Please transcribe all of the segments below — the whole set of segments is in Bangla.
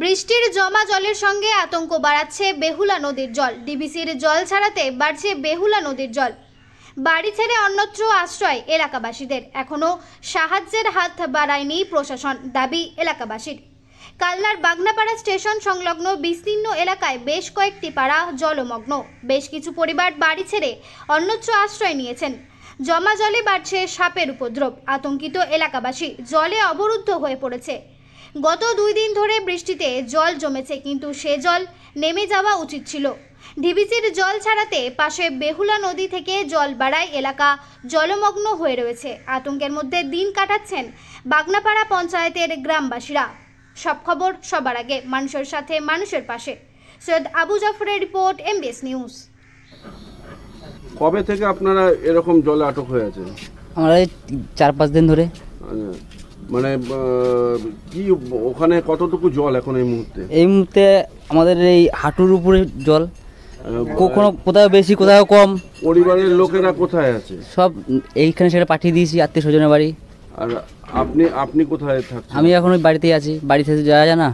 বৃষ্টির জমা জলের সঙ্গে আতঙ্ক বাড়াচ্ছে বেহুলা নদীর জল। ডিবিসির জল ছাড়াতে বাড়ছে বেহুলা নদীর জল। বাড়ি ছেড়ে অন্যত্র আশ্রয় এলাকাবাসীদের। এখনও সাহায্যের হাত বাড়ায়নি প্রশাসন, দাবি এলাকাবাসীর। কালনার বাগনাপাড়া স্টেশন সংলগ্ন বিস্তীর্ণ এলাকায় বেশ কয়েকটি পাড়া জলমগ্ন। বেশ কিছু পরিবার বাড়ি ছেড়ে অন্যত্র আশ্রয় নিয়েছেন। জমা জলে বাড়ছে সাপের উপদ্রব। আতঙ্কিত এলাকাবাসী। জলে অবরুদ্ধ হয়ে পড়েছে। গত 2 দিন ধরে বৃষ্টিতে জল জমেছে, কিন্তু সে জল নেমে যাওয়া উচিত ছিল। ডিবিসির জল ছাড়াতে পাশে বেহুলা নদী থেকে জল বাড়ায় এলাকা জলমগ্ন হয়ে রয়েছে। আতঙ্কের মধ্যে দিন কাটাচ্ছেন বাগনাপাড়া পঞ্চায়েতের গ্রামবাসীরা। সব খবর সবার আগে, মানুষের সাথে মানুষের পাশে। সৈয়দ আবু জাফরের রিপোর্ট, MBS নিউজ। কবে থেকে আপনারা এরকম জলে আটক হয়ে আছেন? আমরা 4-5 দিন ধরে। মানে কি ওখানে কতটুকু জল এখন এই মুহূর্তে? এই মুহূর্তে আমাদের এই হাঁটুর উপরে জল, কখনো কোথাও বেশি কোথাও কম। পরিবারের লোকেরা কোথায় আছে? সব এইখানে সেটা পাঠিয়ে দিয়েছি আত্মীয় স্বজনের বাড়ি। আর আপনি কোথায় থাকছেন? আমি এখন ওই বাড়িতেই আছি। বাড়ি থেকে যাওয়া যায় না।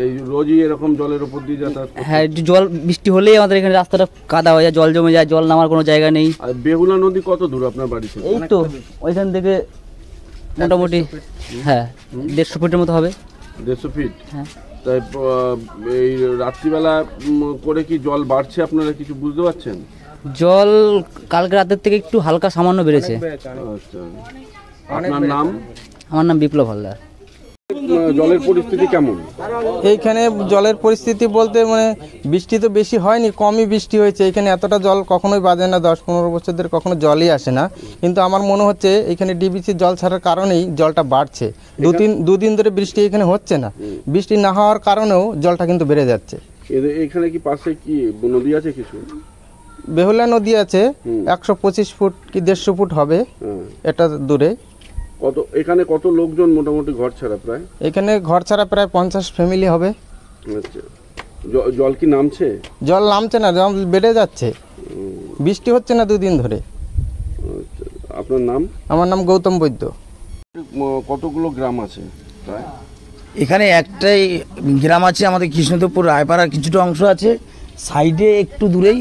এই রোজই এরকম জলের উপর দিয়ে যাতায়াত? হ্যাঁ, একটু জল বৃষ্টি হলেই আমাদের এখানে রাস্তাটা কাদা হয়ে যায়, জল জমে যায়, জল নামার কোনো জায়গা নেই। আর বেহুলা নদী কত দূর আপনার বাড়ি থেকে? এই তো ওইখান থেকে মোটামুটি 150 ফিটের মতো হবে। 150 ফিট? হ্যাঁ। তাই এই রাত্রিবেলা করে কি জল বাড়ছে, আপনারা কিছু বুঝতে পারছেন? জল কালকে রাতের থেকে একটু হালকা সামান্য বেড়েছে। আচ্ছা, আপনার নাম? আমার নাম বিপ্লব হালদার। জলের পরিস্থিতি কেমন এইখানে? জলের পরিস্থিতি বলতে মানে বৃষ্টি তো বেশি হয়নি, কমই বৃষ্টি হয়েছে। এখানে এতটা জল কখনোই বাজে না, 10-15 বছর ধরে কখনো জলই আসে না। কিন্তু আমার মনে হচ্ছে এখানে ডিবিসির জল ছাড়ার কারণেই জলটা বাড়ছে। দুদিন ধরে বৃষ্টি এখানে হচ্ছে না, বৃষ্টি না হওয়ার কারণেও জলটা কিন্তু বেড়ে যাচ্ছে। এখানে কি পাশে কি নদী আছে? কিছু বেহুলা নদী আছে, 125 ফুট কি 150 ফুট হবে এটা দূরে। এখানে কত লোকজন মোটামুটি ঘর ছাড়া? প্রায় এখানে ঘর ছাড়া প্রায় 50 ফ্যামিলি হবে। আচ্ছা, জল কি নামছে? জল নামছে না, জল বেড়ে যাচ্ছে। বৃষ্টি হচ্ছে না 2 দিন ধরে। আচ্ছা, আপনার নাম? আমার নাম গৌতম বৈদ্য। কতগুলো গ্রাম আছে প্রায়? এখানে একটাই গ্রাম আছে আমাদের কৃষ্ণদেবপুর রায়পাড়ার কিছুটা অংশ আছে, সাইডে একটু দূরেই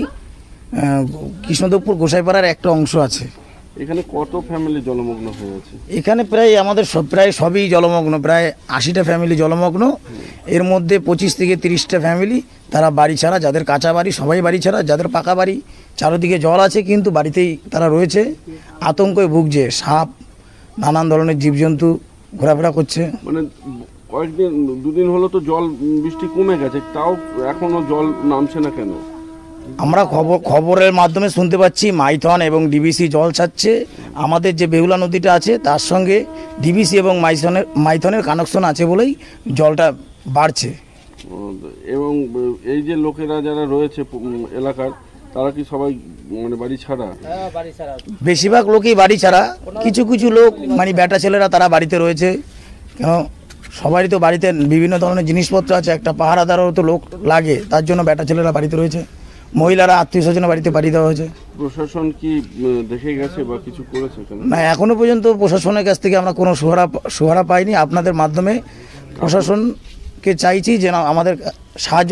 কৃষ্ণদেবপুর গোসাইপাড়ার একটা অংশ আছে। এখানে কত ফ্যামিলি জলমগ্ন হয়ে আছে? এখানে প্রায় আমাদের প্রায় সবই জলমগ্ন, প্রায় 80টা ফ্যামিলি জলমগ্ন। এর মধ্যে 25 থেকে 30টা ফ্যামিলি তারা বাড়ি ছাড়া, যাদের কাঁচা বাড়ি সবাই বাড়ি ছাড়া, যাদের পাকা বাড়ি চারদিকে জল আছে কিন্তু বাড়িতেই তারা রয়েছে। আতঙ্কে ভুগছে, সাপ নানান ধরনের জীবজন্তু ঘোরাফেরা করছে। মানে কয়েকদিন 2 দিন হলো তো জল বৃষ্টি কমে গেছে, তাও এখনো জল নামছে না কেন? আমরা খবরের মাধ্যমে শুনতে পাচ্ছি মাইথন এবং ডিবিসি জল ছাড়ছে। আমাদের যে বেহুলা নদীটা আছে তার সঙ্গে ডিবিসি এবং মাইথনের কানেকশন আছে বলেই জলটা বাড়ছে। এবং এই যে লোকেরা যারা রয়েছে এলাকার, তারা কি সবাই মানে বাড়ি ছাড়া? বেশিরভাগ লোকই বাড়ি ছাড়া, কিছু কিছু লোক মানে বেটা ছেলেরা তারা বাড়িতে রয়েছে। কেন সবারই তো বাড়িতে বিভিন্ন ধরনের জিনিসপত্র আছে, একটা পাহারাদারও তো লোক লাগে, তার জন্য বেটা ছেলেরা বাড়িতে রয়েছে। মহিলারা আত্মীয় স্বজনের বাড়িতে পাঠিয়ে দেওয়া হয়েছে। প্রশাসন কি দেখে গেছে বা কিছু করেছে? না, এখনো পর্যন্ত প্রশাসনের কাছ থেকে আমরা কোনো সুহারা পাইনি। আপনাদের মাধ্যমে প্রশাসনকে চাইছি যেন আমাদের সাহায্য